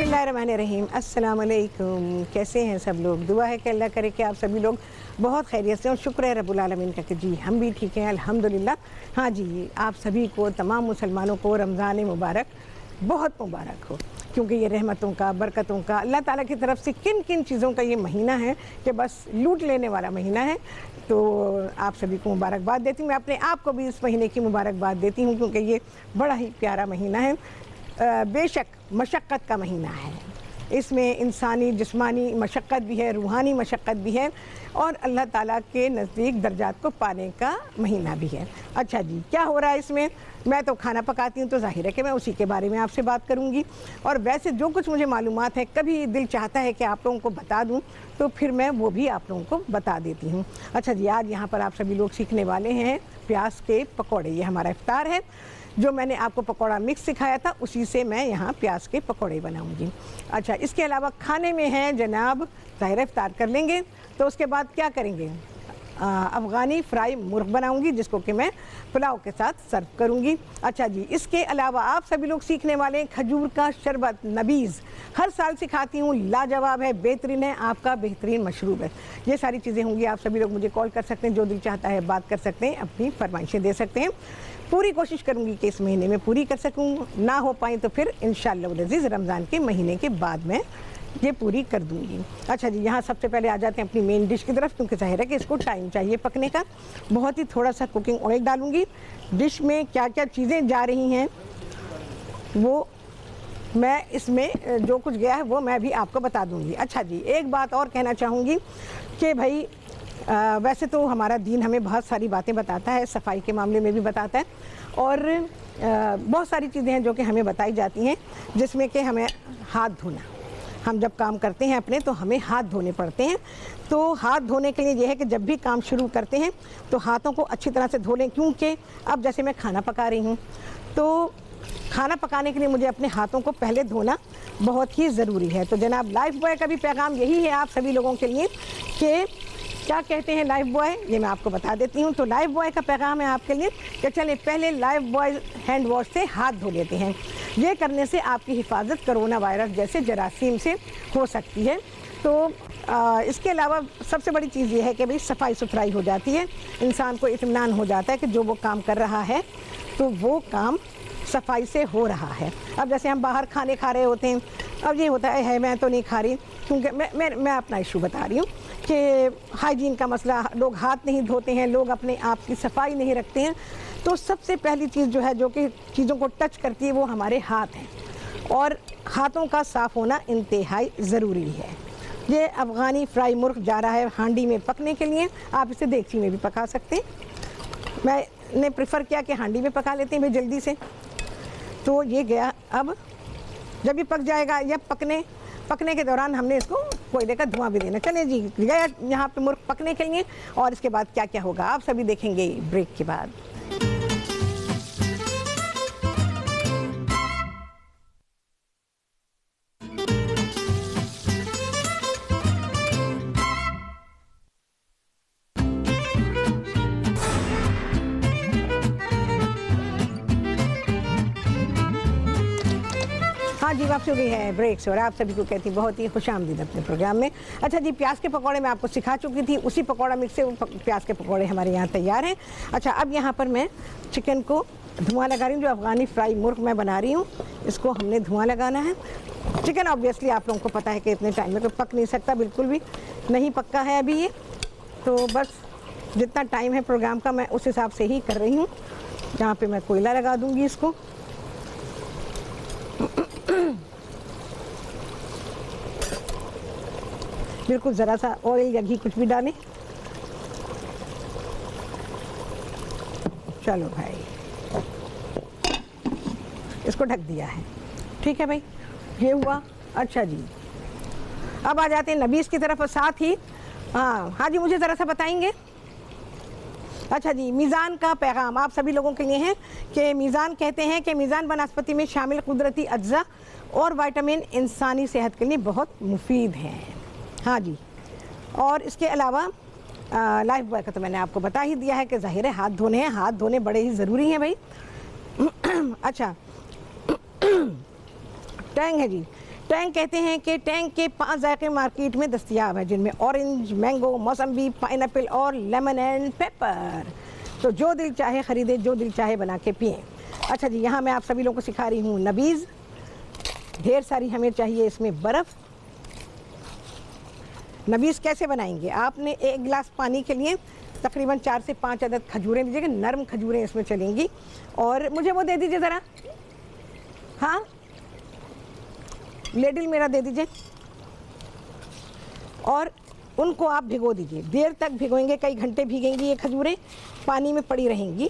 बिस्मिल्लाहिर्रहमानिर्रहीम। अस्सलाम वालेकुम। कैसे हैं सब लोग? दुआ है कि अल्लाह करे कि आप सभी लोग बहुत खैरियत से, और शुक्र है रब्बुल आलमीन का कि जी हम भी ठीक हैं अल्हम्दुलिल्लाह। हाँ जी, आप सभी को, तमाम मुसलमानों को रमज़ान मुबारक बहुत मुबारक हो, क्योंकि ये रहमतों का, बरकतों का, अल्लाह ताला की तरफ से किन किन चीज़ों का ये महीना है कि बस लूट लेने वाला महीना है। तो आप सभी को मुबारकबाद देती हूँ। मैं अपने आप को भी इस महीने की मुबारकबाद देती हूँ, क्योंकि ये बड़ा ही प्यारा महीना है। बेशक मशक्क़त का महीना है, इसमें इंसानी जिस्मानी मशक्क़त भी है, रूहानी मशक्क़त भी है, और अल्लाह ताला के नज़दीक दर्जात को पाने का महीना भी है। अच्छा जी, क्या हो रहा है इसमें? मैं तो खाना पकाती हूँ, तो ज़ाहिर है कि मैं उसी के बारे में आपसे बात करूँगी। और वैसे जो कुछ मुझे मालूमात है, कभी दिल चाहता है कि आप लोगों को बता दूँ, तो फिर मैं वो भी आप लोगों को बता देती हूँ। अच्छा जी, आज यहाँ पर आप सभी लोग सीखने वाले हैं प्याज के पकौड़े। ये हमारा इफ्तार है। जो मैंने आपको पकौड़ा मिक्स सिखाया था, उसी से मैं यहाँ प्याज के पकौड़े बनाऊंगी। अच्छा, इसके अलावा खाने में है जनाब, ज़ाहिर इफ्तार कर लेंगे, तो उसके बाद क्या करेंगे? अफ़गानी फ्राई मुर्ग बनाऊंगी, जिसको कि मैं पुलाव के साथ सर्व करूंगी। अच्छा जी, इसके अलावा आप सभी लोग सीखने वाले खजूर का शरबत नबीज़। हर साल सिखाती हूँ, लाजवाब है, बेहतरीन है, आपका बेहतरीन मशरूब है। ये सारी चीज़ें होंगी। आप सभी लोग मुझे कॉल कर सकते हैं, जो दिल चाहता है बात कर सकते हैं, अपनी फरमाइशें दे सकते हैं। पूरी कोशिश करूँगी कि इस महीने में पूरी कर सकूँ, ना हो पाई तो फिर इंशाअल्लाह अज़ीज़ रमज़ान के महीने के बाद में ये पूरी कर दूँगी। अच्छा जी, यहाँ सबसे पहले आ जाते हैं अपनी मेन डिश की तरफ, क्योंकि ज़ाहिर है कि इसको टाइम चाहिए पकने का। बहुत ही थोड़ा सा कुकिंग ऑयल डालूँगी। डिश में क्या क्या चीज़ें जा रही हैं वो मैं इसमें जो कुछ गया है वो मैं भी आपको बता दूँगी। अच्छा जी, एक बात और कहना चाहूँगी कि भाई वैसे तो हमारा दीन हमें बहुत सारी बातें बताता है, सफाई के मामले में भी बताता है, और बहुत सारी चीज़ें हैं जो कि हमें बताई जाती हैं, जिसमें कि हमें हाथ धोना, हम जब काम करते हैं अपने तो हमें हाथ धोने पड़ते हैं। तो हाथ धोने के लिए ये है कि जब भी काम शुरू करते हैं तो हाथों को अच्छी तरह से धो लें, क्योंकि अब जैसे मैं खाना पका रही हूँ, तो खाना पकाने के लिए मुझे अपने हाथों को पहले धोना बहुत ही ज़रूरी है। तो जनाब, लाइफ बॉय का भी पैगाम यही है आप सभी लोगों के लिए कि क्या कहते हैं लाइफ बॉय, ये मैं आपको बता देती हूँ। तो लाइफ बॉय का पैगाम है आपके लिए कि चलें पहले लाइफ बॉय हैंड वॉश से हाथ धो लेते हैं। ये करने से आपकी हिफाजत कोरोना वायरस जैसे जरासीम से हो सकती है। तो इसके अलावा सबसे बड़ी चीज़ ये है कि भाई सफाई सुथराई हो जाती है, इंसान को इत्मीनान हो जाता है कि जो वो काम कर रहा है तो वो काम सफाई से हो रहा है। अब जैसे हम बाहर खाने खा रहे होते हैं, अब ये होता है मैं तो नहीं खा रही, क्योंकि मैं अपना इशू बता रही हूँ कि हाइजीन का मसला, लोग हाथ नहीं धोते हैं, लोग अपने आप की सफाई नहीं रखते हैं। तो सबसे पहली चीज़ जो है, जो कि चीज़ों को टच करती है, वो हमारे हाथ हैं, और हाथों का साफ़ होना इंतहाई ज़रूरी है। ये अफ़गानी फ्राई मुर्ग जा रहा है हांडी में पकने के लिए। आप इसे देगची में भी पका सकते हैं, मैंने प्रेफर किया कि हांडी में पका लेते हैं भाई जल्दी से। तो ये गया, अब जब ये पक जाएगा, या पकने के दौरान हमने इसको कोयले का धुआं भी देना। चलिए जी, गया यहाँ पे मुर्ग पकने के लिए, और इसके बाद क्या क्या होगा आप सभी देखेंगे ब्रेक के बाद। हाँ जी, वापसी हो गई है ब्रेक से, और आप सभी को कहती बहुत ही खुशामदीद अपने प्रोग्राम में। अच्छा जी, प्याज के पकौड़े मैं आपको सिखा चुकी थी, उसी पकौड़ा मिक्स से प्याज के पकौड़े हमारे यहाँ तैयार हैं। अच्छा, अब यहाँ पर मैं चिकन को धुआं लगा रही हूँ। जो अफ़गानी फ्राई मुर्ग मैं बना रही हूँ, इसको हमने धुआं लगाना है। चिकन ऑब्वियसली आप लोगों को पता है कि इतने टाइम में तो पक नहीं सकता, बिल्कुल भी नहीं पक्का है अभी ये। तो बस जितना टाइम है प्रोग्राम का, मैं उस हिसाब से ही कर रही हूँ। यहाँ पर मैं कोयला लगा दूँगी इसको। बिल्कुल ज़रा सा ऑयल या घी कुछ भी डालें। चलो भाई, इसको ढक दिया है, ठीक है भाई, ये हुआ। अच्छा जी, अब आ जाते हैं नबीज़ की तरफ, और साथ ही हाँ जी, मुझे ज़रा सा बताएंगे। अच्छा जी, मीज़ान का पैगाम आप सभी लोगों के लिए है कि मीज़ान कहते हैं कि मीज़ान बनस्पति में शामिल कुदरती अज्जा और विटामिन इंसानी सेहत के लिए बहुत मुफीद हैं। हाँ जी, और इसके अलावा लाइफ बॉय का तो मैंने आपको बता ही दिया है कि ज़ाहिर है हाथ धोने हैं, हाथ धोने बड़े ही ज़रूरी हैं भाई। अच्छा, टैंग है जी, टैंग कहते हैं कि टैंग के 5 जायके मार्केट में दस्तयाब हैं, जिनमें ऑरेंज, मैंगो, मौसम्बी, पाइनएप्पल और लेमन एंड पेपर। तो जो दिल चाहे ख़रीदे, जो दिल चाहे बना के पिएँ। अच्छा जी, यहाँ मैं आप सभी लोगों को सिखा रही हूँ नबीज़। ढेर सारी हमें चाहिए इसमें बर्फ़। नबीज़ कैसे बनाएंगे? आपने 1 गिलास पानी के लिए तकरीबन 4 से 5 अदद खजूरें लीजिएगा, नरम खजूरें इसमें चलेंगी। और मुझे वो दे दीजिए ज़रा, हाँ लेडिल मेरा दे दीजिए। और उनको आप भिगो दीजिए, देर तक भिगोएंगे, कई घंटे भीगेंगी ये खजूरें, पानी में पड़ी रहेंगी।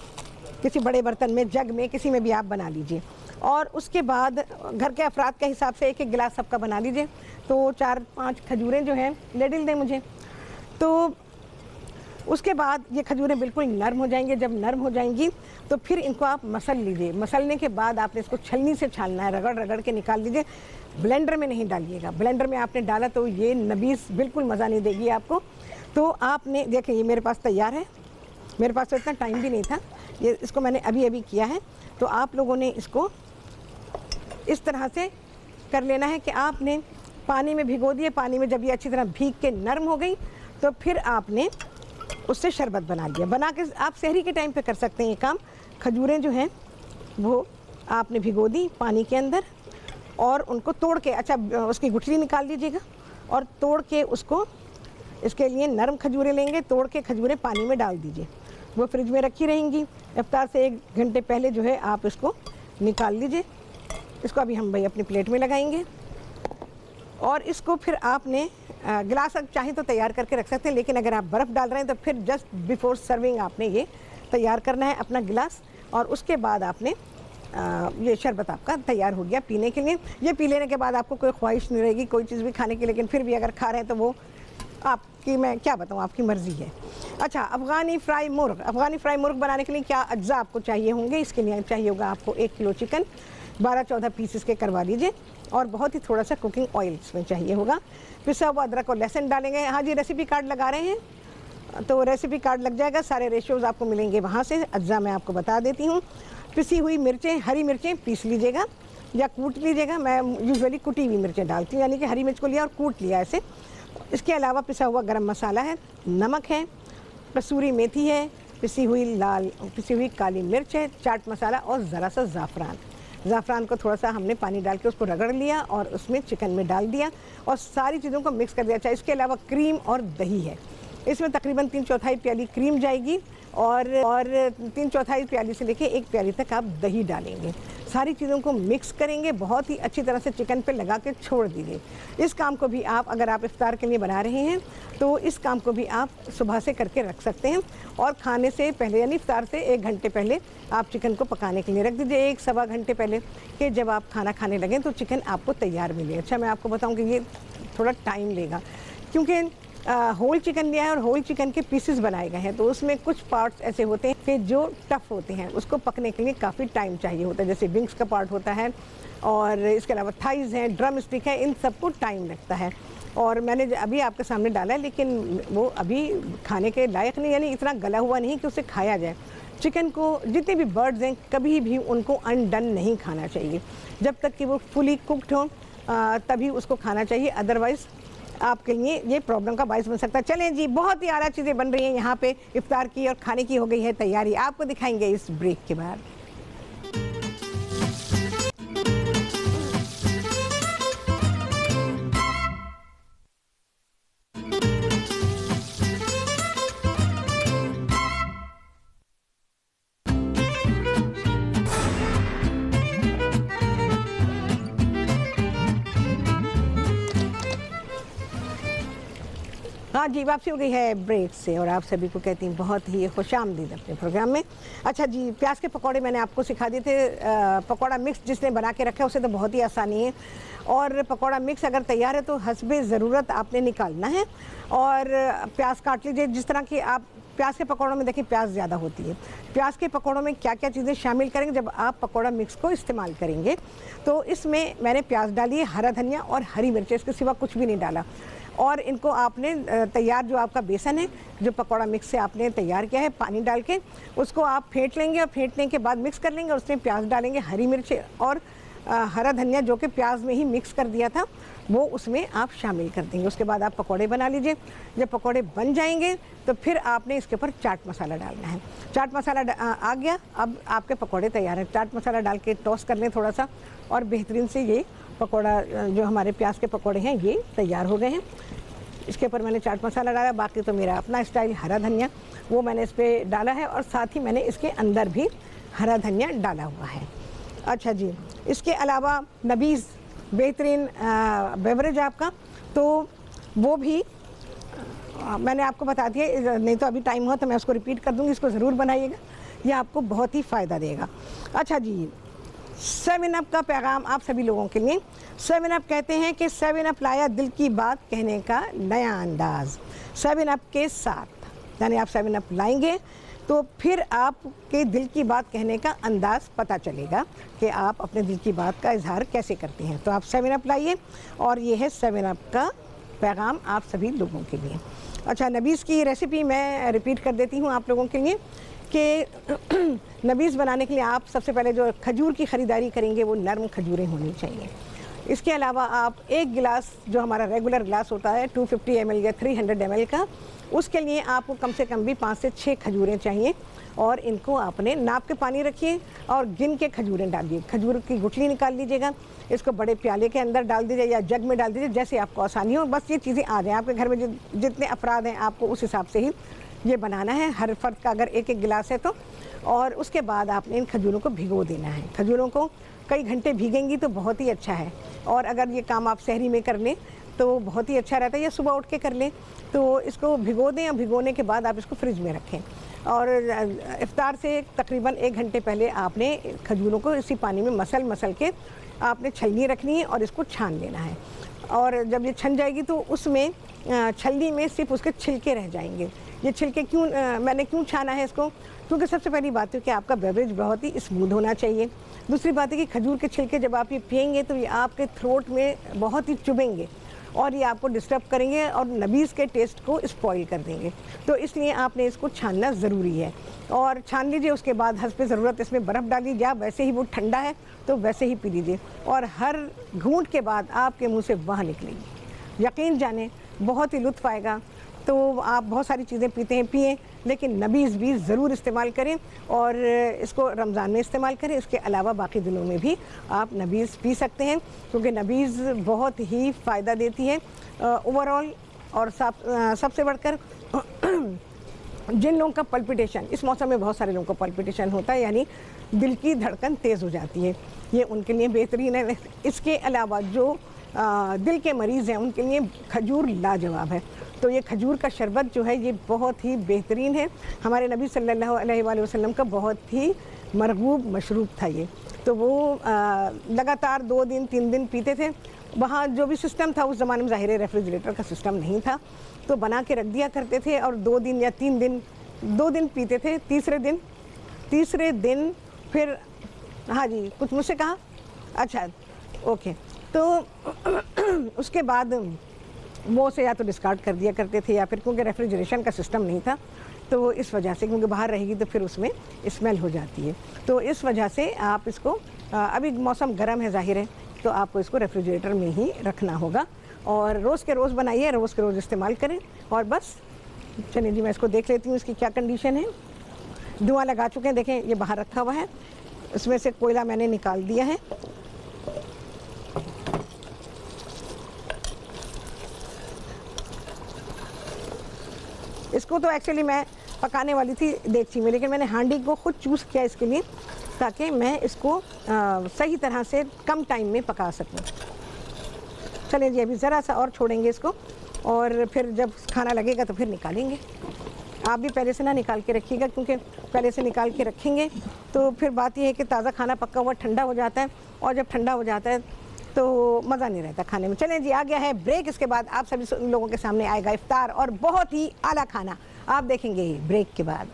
किसी बड़े बर्तन में, जग में, किसी में भी आप बना लीजिए। और उसके बाद घर के अफराद के हिसाब से 1-1 गिलास सबका बना लीजिए। तो 4-5 खजूरें जो हैं लेडिल दें मुझे। तो उसके बाद ये खजूरें बिल्कुल नरम हो जाएंगे। जब नरम हो जाएंगी तो फिर इनको आप मसल लीजिए। मसलने के बाद आपने इसको छलनी से छानना है, रगड़ रगड़ के निकाल लीजिए। ब्लेंडर में नहीं डालिएगा, ब्लेंडर में आपने डाला तो ये नबीज़ बिल्कुल मज़ा नहीं देगी आपको। तो आपने देखिए ये मेरे पास तैयार है, मेरे पास तो इतना टाइम भी नहीं था, ये इसको मैंने अभी अभी किया है। तो आप लोगों ने इसको इस तरह से कर लेना है कि आपने पानी में भिगो दिए, पानी में जब ये अच्छी तरह भीग के नरम हो गई तो फिर आपने उससे शरबत बना लिया। बना के आप सहरी के टाइम पे कर सकते हैं ये काम। खजूरें जो हैं वो आपने भिगो दी पानी के अंदर और उनको तोड़ के, अच्छा उसकी गुठली निकाल लीजिएगा और तोड़ के उसको, इसके लिए नरम खजूरें लेंगे, तोड़ के खजूरें पानी में डाल दीजिए। वो फ्रिज में रखी रहेंगी। इफ्तार से 1 घंटे पहले जो है आप इसको निकाल लीजिए। इसको अभी हम भाई अपनी प्लेट में लगाएंगे और इसको फिर आपने गिलास चाहें तो तैयार करके रख सकते हैं, लेकिन अगर आप बर्फ़ डाल रहे हैं तो फिर जस्ट बिफोर सर्विंग आपने ये तैयार करना है अपना गिलास। और उसके बाद आपने ये शरबत आपका तैयार हो गया पीने के लिए। ये पी लेने के बाद आपको कोई ख्वाहिश नहीं रहेगी कोई चीज़ भी खाने की, लेकिन फिर भी अगर खा रहे हैं तो वो आपकी, मैं क्या बताऊँ, आपकी मर्ज़ी है। अच्छा, अफ़गानी फ्राई मुर्ग। अफ़गानी फ्राई मुर्ग बनाने के लिए क्या अज्जा आपको चाहिए होंगे? इसके लिए चाहिए होगा आपको 1 किलो चिकन, 12-14 पीसेस के करवा लीजिए। और बहुत ही थोड़ा सा कुकिंग ऑयल इसमें चाहिए होगा। पिसा हुआ अदरक और लहसुन डालेंगे। हाँ जी, रेसिपी कार्ड लगा रहे हैं तो रेसिपी कार्ड लग जाएगा, सारे रेशियोज़ आपको मिलेंगे वहाँ से। अज्जा मैं आपको बता देती हूँ। पिसी हुई मिर्चें, हरी मिर्चें पीस लीजिएगा या कूट लीजिएगा। मैं यूजुअली कुटी हुई मिर्चें डालती हूँ, यानी कि हरी मिर्च को लिया और कूट लिया ऐसे। इसके अलावा पिसा हुआ गरम मसाला है, नमक है, कसूरी मेथी है, पिसी हुई काली मिर्च है, चाट मसाला और ज़रा सा ज़ाफ़रान। ज़ाफ़रान को थोड़ा सा हमने पानी डाल के उसको रगड़ लिया और उसमें चिकन में डाल दिया और सारी चीज़ों को मिक्स कर दिया। अच्छा, इसके अलावा क्रीम और दही है। इसमें तकरीबन 3/4 प्याली क्रीम जाएगी और 3/4 प्याली से लेके 1 प्याली तक आप दही डालेंगे। सारी चीज़ों को मिक्स करेंगे, बहुत ही अच्छी तरह से चिकन पे लगा के छोड़ दीजिए। इस काम को भी आप, अगर आप इफ्तार के लिए बना रहे हैं तो इस काम को भी आप सुबह से करके रख सकते हैं। और खाने से पहले यानी इफ्तार से 1 घंटे पहले आप चिकन को पकाने के लिए रख दीजिए, 1-1.25 घंटे पहले, कि जब आप खाना खाने लगें तो चिकन आपको तैयार मिले। अच्छा, मैं आपको बताऊँ कि ये थोड़ा टाइम लेगा क्योंकि होल चिकन लिया है और होल चिकन के पीसेस बनाए गए हैं, तो उसमें कुछ पार्ट्स ऐसे होते हैं कि जो टफ़ होते हैं, उसको पकने के लिए काफ़ी टाइम चाहिए होता है। जैसे विंग्स का पार्ट होता है और इसके अलावा थाइज़ हैं, ड्रम स्टिक है, इन सबको टाइम लगता है। और मैंने अभी आपके सामने डाला है, लेकिन वो अभी खाने के लायक नहीं, यानी इतना गला हुआ नहीं कि उसे खाया जाए। चिकन को जितने भी बर्ड्स हैं कभी भी उनको अनडन नहीं खाना चाहिए, जब तक कि वो फुली कुक्ड हो तभी उसको खाना चाहिए, अदरवाइज़ आपके लिए ये प्रॉब्लम का बायस बन सकता है। चलें जी, बहुत ही आला चीज़ें बन रही हैं यहाँ पे, इफ्तार की और खाने की हो गई है तैयारी। आपको दिखाएंगे इस ब्रेक के बाद। हाँ जी, वापसी हो गई है ब्रेक से और आप सभी को कहती हूँ बहुत ही खुशामदीद अपने प्रोग्राम में। अच्छा जी, प्याज के पकौड़े मैंने आपको सिखा दिए थे। पकौड़ा मिक्स जिसने बना के रखा है उसे तो बहुत ही आसानी है। और पकौड़ा मिक्स अगर तैयार है तो हस्बे ज़रूरत आपने निकालना है और प्याज काट लीजिए। जिस तरह की आप प्याज के पकौड़ों में देखिए प्याज ज़्यादा होती है। प्याज के पकौड़ों में क्या क्या चीज़ें शामिल करेंगे जब आप पकौड़ा मिक्स को इस्तेमाल करेंगे, तो इसमें मैंने प्याज डाली है, हरा धनिया और हरी मिर्च, इसके सिवा कुछ भी नहीं डाला। और इनको आपने तैयार जो आपका बेसन है जो पकौड़ा मिक्स से आपने तैयार किया है, पानी डाल के उसको आप फेंट लेंगे और फेंटने के बाद मिक्स कर लेंगे और उसमें प्याज डालेंगे, हरी मिर्च और हरा धनिया जो कि प्याज में ही मिक्स कर दिया था वो उसमें आप शामिल कर देंगे। उसके बाद आप पकौड़े बना लीजिए। जब पकौड़े बन जाएंगे तो फिर आपने इसके ऊपर चाट मसाला डालना है। चाट मसाला आ गया, अब आपके पकौड़े तैयार हैं। चाट मसाला डाल के टॉस कर लें थोड़ा सा, और बेहतरीन से ये पकौड़ा जो हमारे प्याज के पकौड़े हैं ये तैयार हो गए हैं। इसके ऊपर मैंने चाट मसाला डाला, बाकी तो मेरा अपना स्टाइल हरा धनिया वो मैंने इस पर डाला है, और साथ ही मैंने इसके अंदर भी हरा धनिया डाला हुआ है। अच्छा जी, इसके अलावा नबीज़ बेहतरीन बेवरेज आपका, तो वो भी मैंने आपको बता दिया, नहीं तो अभी टाइम हो तो मैं उसको रिपीट कर दूँगी। इसको ज़रूर बनाइएगा, ये आपको बहुत ही फ़ायदा देगा। अच्छा जी, 7 अप का पैगाम आप सभी लोगों के लिए। 7 अप कहते हैं कि 7 अप लाया दिल की बात कहने का नया अंदाज़। 7 अप के साथ यानी आप 7 अप लाएंगे तो फिर आपके दिल की बात कहने का अंदाज़ पता चलेगा कि आप अपने दिल की बात का इजहार कैसे करते हैं। तो आप 7 अप लाइए, और ये है 7 अप का पैगाम आप सभी लोगों के लिए। अच्छा, नबीज़ की रेसिपी मैं रिपीट कर देती हूँ आप लोगों के लिए कि नबीज़ बनाने के लिए आप सबसे पहले जो खजूर की ख़रीदारी करेंगे वो नरम खजूरें होनी चाहिए। इसके अलावा आप 1 गिलास जो हमारा रेगुलर गिलास होता है 250 ml या 300 ml का, उसके लिए आपको कम से कम भी 5 से 6 खजूरें चाहिए, और इनको आपने नाप के पानी रखिए और गिन के खजूरें डालिए। खजूर की गुठली निकाल लीजिएगा, इसको बड़े प्याले के अंदर डाल दीजिए या जग में डाल दीजिए, जैसे आपको आसानी हो। बस ये चीज़ें आ जाएँ आपके घर में, जितने अफराद हैं आपको उस हिसाब से ही ये बनाना है। हर फर्द का अगर 1-1 गिलास है तो। और उसके बाद आपने इन खजूरों को भिगो देना है। खजूरों को कई घंटे भीगेंगी तो बहुत ही अच्छा है, और अगर ये काम आप सहरी में कर लें तो बहुत ही अच्छा रहता है, या सुबह उठ के कर लें। तो इसको भिगो दें, और भिगोने के बाद आप इसको फ्रिज में रखें, और इफ्तार से तकरीबन 1 घंटे पहले आपने खजूरों को इसी पानी में मसल के आपने छलनी रखनी है और इसको छान लेना है। और जब ये छन जाएगी तो उसमें छलनी में सिर्फ उसके छिलके रह जाएंगे। ये छिलके मैंने क्यों छाना है इसको, क्योंकि सबसे पहली बात है कि आपका बेवरेज बहुत ही स्मूथ होना चाहिए। दूसरी बात है कि खजूर के छिलके जब आप ये पिएंगे तो ये आपके थ्रोट में बहुत ही चुभेंगे, और ये आपको डिस्टर्ब करेंगे और नबीज़ के टेस्ट को स्पॉइल कर देंगे। तो इसलिए आपने इसको छानना ज़रूरी है, और छान लीजिए। उसके बाद हस्ब ज़रूरत इसमें बर्फ़ डालिए, या वैसे ही वो ठंडा है तो वैसे ही पी लीजिए, और हर घूंट के बाद आपके मुंह से वहाँ निकलेगी। यकीन जाने बहुत ही लुत्फ़ आएगा। तो आप बहुत सारी चीज़ें पीते हैं, पिएँ, लेकिन नबीज़ भी ज़रूर इस्तेमाल करें, और इसको रमज़ान में इस्तेमाल करें। इसके अलावा बाकी दिनों में भी आप नबीज़ पी सकते हैं, क्योंकि नबीज़ बहुत ही फ़ायदा देती है ओवरऑल। और सबसे बढ़कर जिन लोगों का पल्पिटेशन, इस मौसम में बहुत सारे लोगों को पल्पिटेशन होता है, यानी दिल की धड़कन तेज़ हो जाती है, ये उनके लिए बेहतरीन है। इसके अलावा जो दिल के मरीज़ हैं उनके लिए खजूर लाजवाब है। तो ये खजूर का शरबत जो है ये बहुत ही बेहतरीन है। हमारे नबी सल्लल्लाहु अलैहि वसल्लम का बहुत ही मरगूब मशरूब था ये। तो वो लगातार 2 दिन 3 दिन पीते थे। वहाँ जो भी सिस्टम था उस ज़माने में ज़ाहिर है रेफ्रिजरेटर का सिस्टम नहीं था, तो बना के रख दिया करते थे, और 2 दिन या 3 दिन 2 दिन पीते थे। तीसरे दिन फिर, हाँ जी, कुछ मुझसे कहा, अच्छा ओके। तो उसके बाद वो उसे या तो डिस्कार्ड कर दिया करते थे, या फिर क्योंकि रेफ्रिजरेशन का सिस्टम नहीं था तो इस वजह से, क्योंकि बाहर रहेगी तो फिर उसमें स्मेल हो जाती है, तो इस वजह से आप इसको, अभी मौसम गर्म है ज़ाहिर है, तो आपको इसको रेफ्रिजरेटर में ही रखना होगा। और रोज़ के रोज़ बनाइए, रोज़ के रोज़ इस्तेमाल करें। और बस चलिए जी, मैं इसको देख लेती हूँ इसकी क्या कंडीशन है। धुआं लगा चुके हैं, देखें ये बाहर रखा हुआ है, इसमें से कोयला मैंने निकाल दिया है। इसको तो एक्चुअली मैं पकाने वाली थी देगची में, लेकिन मैंने हांडी को खुद चूज़ किया इसके लिए, ताकि मैं इसको सही तरह से कम टाइम में पका सकूं। चलिए जी, अभी ज़रा सा और छोड़ेंगे इसको, और फिर जब खाना लगेगा तो फिर निकालेंगे। आप भी पहले से ना निकाल के रखिएगा, क्योंकि पहले से निकाल के रखेंगे तो फिर बात यह है कि ताज़ा खाना पका हुआ ठंडा हो जाता है, और जब ठंडा हो जाता है तो मज़ा नहीं रहता खाने में। चलें जी, आ गया है ब्रेक। इसके बाद आप सभी लोगों के सामने आएगा इफ्तार और बहुत ही आला खाना, आप देखेंगे ब्रेक के बाद।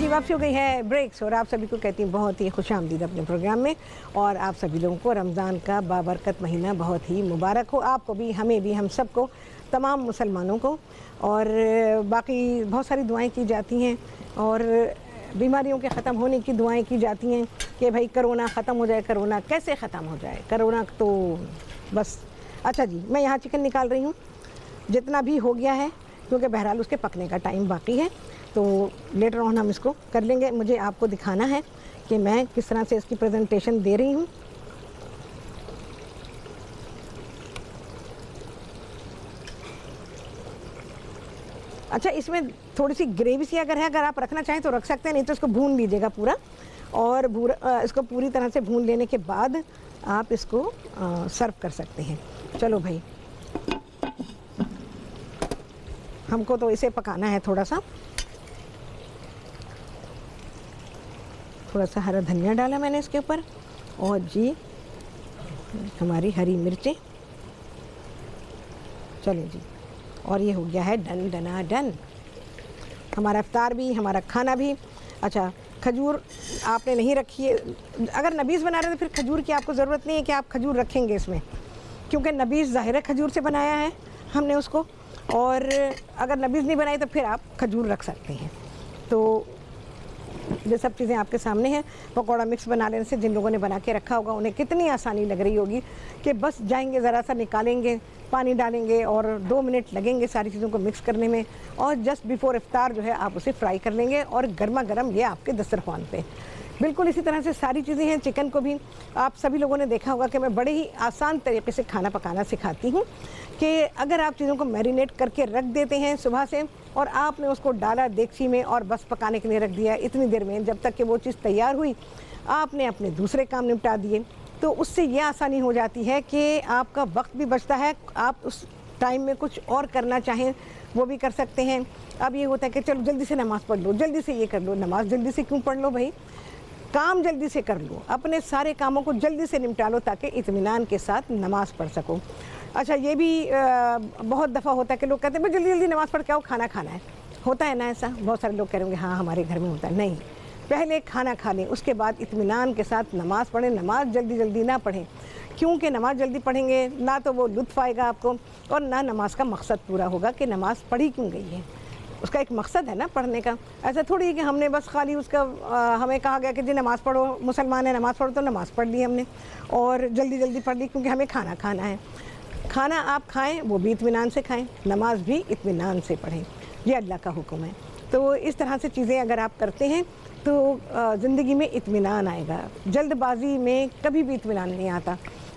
जी, वापसी हो गई है ब्रेक्स और आप सभी को कहती हूँ बहुत ही खुशामदीद अपने प्रोग्राम में। और आप सभी लोगों को रमज़ान का बाबरकत महीना बहुत ही मुबारक हो, आपको भी, हमें भी, हम सबको, तमाम मुसलमानों को। और बाकी बहुत सारी दुआएं की जाती हैं और बीमारियों के ख़त्म होने की दुआएं की जाती हैं कि भाई करोना ख़त्म हो जाए। करोना कैसे ख़त्म हो जाए? करोना तो बस। अच्छा जी, मैं यहाँ चिकन निकाल रही हूँ, जितना भी हो गया है, क्योंकि बहरहाल उसके पकने का टाइम बाकी है, तो लेटर ऑन हम इसको कर लेंगे। मुझे आपको दिखाना है कि मैं किस तरह से इसकी प्रेजेंटेशन दे रही हूँ। अच्छा, इसमें थोड़ी सी ग्रेवी सी अगर है, अगर आप रखना चाहें तो रख सकते हैं, नहीं तो इसको भून लीजिएगा पूरा। और इसको पूरी तरह से भून लेने के बाद आप इसको सर्व कर सकते हैं। चलो भाई, हमको तो इसे पकाना है थोड़ा सा। थोड़ा सा हरा धनिया डाला मैंने इसके ऊपर, और जी हमारी हरी मिर्चें। चलिए जी, और ये हो गया है डन डना डन, हमारा इफ्तार भी, हमारा खाना भी। अच्छा, खजूर आपने नहीं रखी है, अगर नबीज़ बना रहे हैं तो फिर खजूर की आपको ज़रूरत नहीं है कि आप खजूर रखेंगे इसमें, क्योंकि नबीज़ ज़ाहिर है खजूर से बनाया है हमने उसको। और अगर नबीज़ नहीं बनाई तो फिर आप खजूर रख सकते हैं। तो ये सब चीज़ें आपके सामने हैं। पकौड़ा मिक्स बना लेने से जिन लोगों ने बना के रखा होगा उन्हें कितनी आसानी लग रही होगी कि बस जाएंगे, ज़रा सा निकालेंगे, पानी डालेंगे और 2 मिनट लगेंगे सारी चीज़ों को मिक्स करने में, और जस्ट बिफोर इफ्तार जो है आप उसे फ्राई कर लेंगे और गर्मा गर्म ये आपके दस्तरखान पे। बिल्कुल इसी तरह से सारी चीज़ें हैं। चिकन को भी आप सभी लोगों ने देखा होगा कि मैं बड़े ही आसान तरीके से खाना पकाना सिखाती हूँ कि अगर आप चीज़ों को मैरिनेट करके रख देते हैं सुबह से, और आपने उसको डाला देगची में और बस पकाने के लिए रख दिया, इतनी देर में जब तक कि वो चीज़ तैयार हुई आपने अपने दूसरे काम निपटा दिए, तो उससे ये आसानी हो जाती है कि आपका वक्त भी बचता है। आप उस टाइम में कुछ और करना चाहें वो भी कर सकते हैं। अब ये होता है कि चलो जल्दी से नमाज़ पढ़ लो, जल्दी से ये कर लो। नमाज जल्दी से क्यों पढ़ लो भाई? काम जल्दी से कर लो, अपने सारे कामों को जल्दी से निपटा लो ताकि इत्मीनान के साथ नमाज़ पढ़ सको। अच्छा, ये भी बहुत दफ़ा होता है कि लोग कहते हैं भाई जल्दी जल्दी नमाज़ पढ़ के आओ, खाना खाना है। होता है ना ऐसा? बहुत सारे लोग कह रहे होंगे हाँ हमारे घर में होता है। नहीं, पहले खाना खा लें, उसके बाद इत्मीनान के साथ नमाज़ पढ़ें। नमाज जल्दी जल्दी ना पढ़ें, क्योंकि नमाज जल्दी पढ़ेंगे ना तो वो लुत्फ़ आएगा आपको, और ना नमाज का मकसद पूरा होगा कि नमाज़ पढ़ी क्यों गई है। उसका एक मकसद है ना पढ़ने का। ऐसा थोड़ी है कि हमने बस खाली उसका हमें कहा गया कि जी नमाज़ पढ़ो, मुसलमान है नमाज़ पढ़ो, तो नमाज़ पढ़ ली हमने और जल्दी जल्दी पढ़ ली क्योंकि हमें खाना खाना है। खाना आप खाएं वो भी इत्मीनान से खाएं, नमाज भी इत्मीनान से पढ़ें, ये अल्लाह का हुक्म है। तो इस तरह से चीज़ें अगर आप करते हैं तो ज़िंदगी में इत्मीनान आएगा। जल्दबाजी में कभी भी इत्मीनान नहीं आता।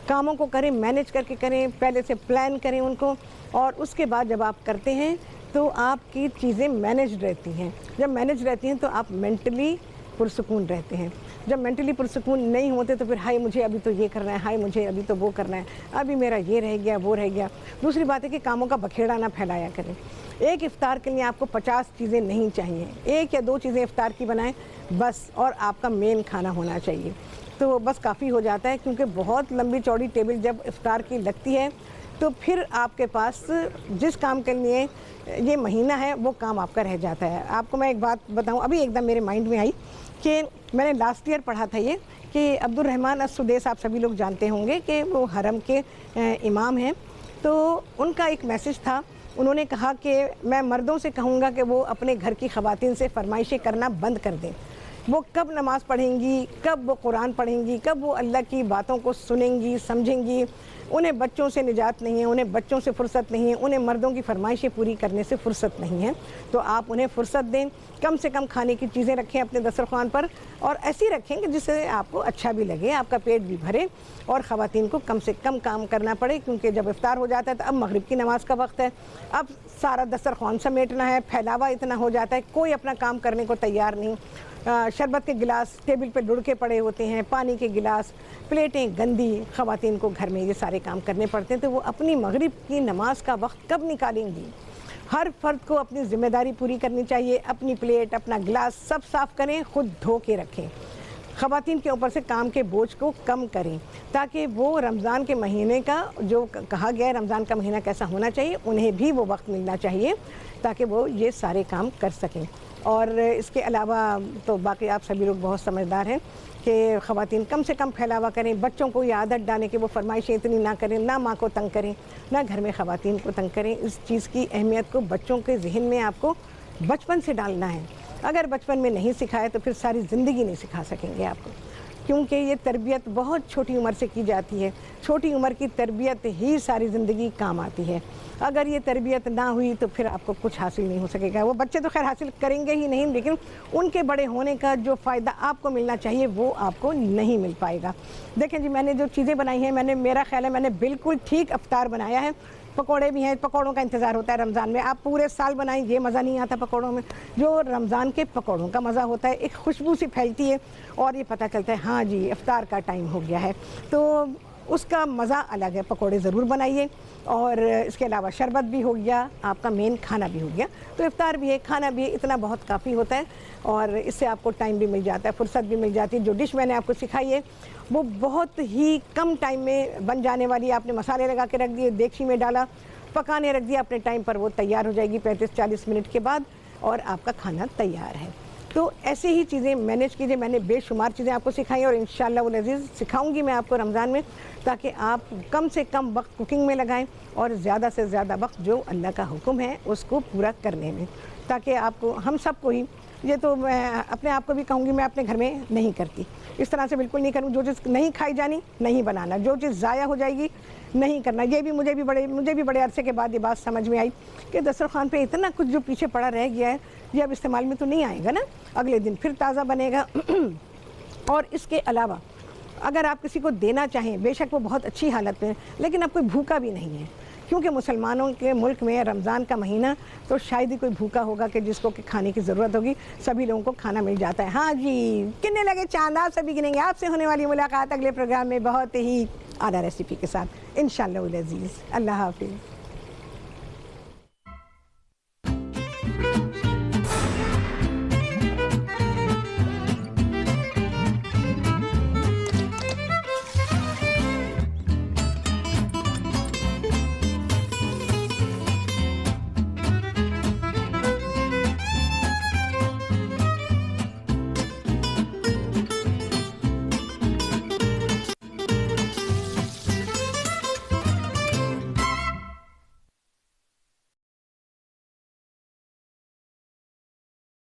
कामों को करें, मैनेज करके करें, पहले से प्लान करें उनको, और उसके बाद जब आप करते हैं तो आपकी चीज़ें मैनेज रहती हैं। जब मैनेज रहती हैं तो आप मेंटली पुरसुकून रहते हैं। जब मेंटली पुरसुकून नहीं होते तो फिर हाय मुझे अभी तो ये करना है, हाय मुझे अभी तो वो करना है, अभी मेरा ये रह गया, वो रह गया। दूसरी बात है कि कामों का बखेड़ा ना फैलाया करें। एक इफ्तार के लिए आपको 50 चीज़ें नहीं चाहिए, 1 या 2 चीज़ें इफ्तार की बनाएं बस, और आपका मेन खाना होना चाहिए, तो बस काफ़ी हो जाता है। क्योंकि बहुत लंबी चौड़ी टेबल जब इफ्तार की लगती है तो फिर आपके पास जिस काम के लिए ये महीना है वो काम आपका रह जाता है। आपको मैं एक बात बताऊं, अभी एकदम मेरे माइंड में आई कि मैंने लास्ट ईयर पढ़ा था ये कि अब्दुल रहमान अस-सुदैस, आप सभी लोग जानते होंगे कि वो हरम के इमाम हैं। तो उनका एक मैसेज था, उन्होंने कहा कि मैं मर्दों से कहूँगा कि वो अपने घर की ख़वातीन से फरमाइशें करना बंद कर दें। वो कब नमाज़ पढ़ेंगी, कब वो कुरान पढ़ेंगी, कब वो अल्लाह की बातों को सुनेंगी, समझेंगी। उन्हें बच्चों से निजात नहीं है, उन्हें बच्चों से फ़ुर्सत नहीं है, उन्हें मर्दों की फरमाइशें पूरी करने से फ़ुर्सत नहीं है। तो आप उन्हें फ़ुर्सत दें, कम से कम खाने की चीज़ें रखें अपने दस्तरखान पर, और ऐसी रखें कि जिससे आपको अच्छा भी लगे, आपका पेट भी भरे, और ख़वातीन को कम से कम काम करना पड़े। क्योंकि जब इफ्तार हो जाता है तो अब मगरिब की नमाज़ का वक्त है, अब सारा दस्तरखान समेटना है, फैलावा इतना हो जाता है, कोई अपना काम करने को तैयार नहीं। शरबत के गिलास टेबल पे लुढ़के पड़े होते हैं, पानी के गिलास, प्लेटें गंदी। ख़वातीन को घर में ये सारे काम करने पड़ते हैं, तो वो अपनी मगरिब की नमाज का वक्त कब निकालेंगी? हर फर्द को अपनी ज़िम्मेदारी पूरी करनी चाहिए। अपनी प्लेट, अपना गिलास सब साफ़ करें, ख़ुद धो के रखें। ख़वातीन के ऊपर से काम के बोझ को कम करें, ताकि वो रमज़ान के महीने का जो कहा गया है रमज़ान का महीना कैसा होना चाहिए, उन्हें भी वो वक्त मिलना चाहिए ताकि वो ये सारे काम कर सकें। और इसके अलावा तो बाकी आप सभी लोग बहुत समझदार हैं कि ख़वातीन कम से कम फैलावा करें, बच्चों को ये आदत डालें कि वो फरमाइशें इतनी ना करें, ना माँ को तंग करें, ना घर में ख़वातीन को तंग करें। इस चीज़ की अहमियत को बच्चों के ज़हन में आपको बचपन से डालना है। अगर बचपन में नहीं सिखाए तो फिर सारी ज़िंदगी नहीं सिखा सकेंगे आपको, क्योंकि ये तरबियत बहुत छोटी उम्र से की जाती है। छोटी उम्र की तरबियत ही सारी ज़िंदगी काम आती है। अगर ये तरबियत ना हुई तो फिर आपको कुछ हासिल नहीं हो सकेगा। वो बच्चे तो खैर हासिल करेंगे ही नहीं, लेकिन उनके बड़े होने का जो फ़ायदा आपको मिलना चाहिए वो आपको नहीं मिल पाएगा। देखें जी, मैंने जो चीज़ें बनाई हैं, मेरा ख़्याल है मैंने बिल्कुल ठीक इफ्तार बनाया है। पकोड़े भी हैं, पकोड़ों का इंतज़ार होता है रमज़ान में। आप पूरे साल बनाएं, ये मज़ा नहीं आता पकोड़ों में। जो रमज़ान के पकोड़ों का मज़ा होता है, एक खुशबू सी फैलती है और ये पता चलता है हाँ जी इफ्तार का टाइम हो गया है, तो उसका मज़ा अलग है। पकोड़े ज़रूर बनाइए। और इसके अलावा शरबत भी हो गया, आपका मेन खाना भी हो गया, तो इफ्तार भी है, खाना भी है, इतना बहुत काफ़ी होता है। और इससे आपको टाइम भी मिल जाता है, फुर्सत भी मिल जाती है। जो डिश मैंने आपको सिखाई है वो बहुत ही कम टाइम में बन जाने वाली है। आपने मसाले लगा के रख दिए, देगची में डाला, पकाने रख दिया, अपने टाइम पर वो तैयार हो जाएगी 35-40 मिनट के बाद, और आपका खाना तैयार है। तो ऐसे ही चीज़ें मैनेज कीजिए। मैंने बेशुमार चीज़ें आपको सिखाई और इंशाअल्लाह वल अज़ीज़ सिखाऊंगी मैं आपको रमज़ान में, ताकि आप कम से कम वक्त कुकिंग में लगाएं और ज़्यादा से ज़्यादा वक्त जो अल्लाह का हुक्म है उसको पूरा करने में, ताकि आपको, हम सबको ही, ये तो मैं अपने आप को भी कहूँगी, मैं अपने घर में नहीं करती, इस तरह से बिल्कुल नहीं करूँ। जो चीज़ नहीं खाई जानी नहीं बनाना, जो चीज़ ज़ाया हो जाएगी नहीं करना। ये भी मुझे भी बड़े अरसे के बाद ये बात समझ में आई कि दस्तरखान पे इतना कुछ जो पीछे पड़ा रह गया है, ये अब इस्तेमाल में तो नहीं आएगा ना, अगले दिन फिर ताज़ा बनेगा। और इसके अलावा अगर आप किसी को देना चाहें, बेशक वो बहुत अच्छी हालत में, लेकिन अब कोई भूखा भी नहीं है, क्योंकि मुसलमानों के मुल्क में रमज़ान का महीना, तो शायद ही कोई भूखा होगा कि जिसको कि खाने की ज़रूरत होगी। सभी लोगों को खाना मिल जाता है। हाँ जी, कितने लगे चांद, आप सभी गिनेंगे। आपसे होने वाली मुलाकात अगले प्रोग्राम में बहुत ही आला रेसिपी के साथ इंशाअल्लाह उल अज़ीज़। अल्लाह हाफ़िज़।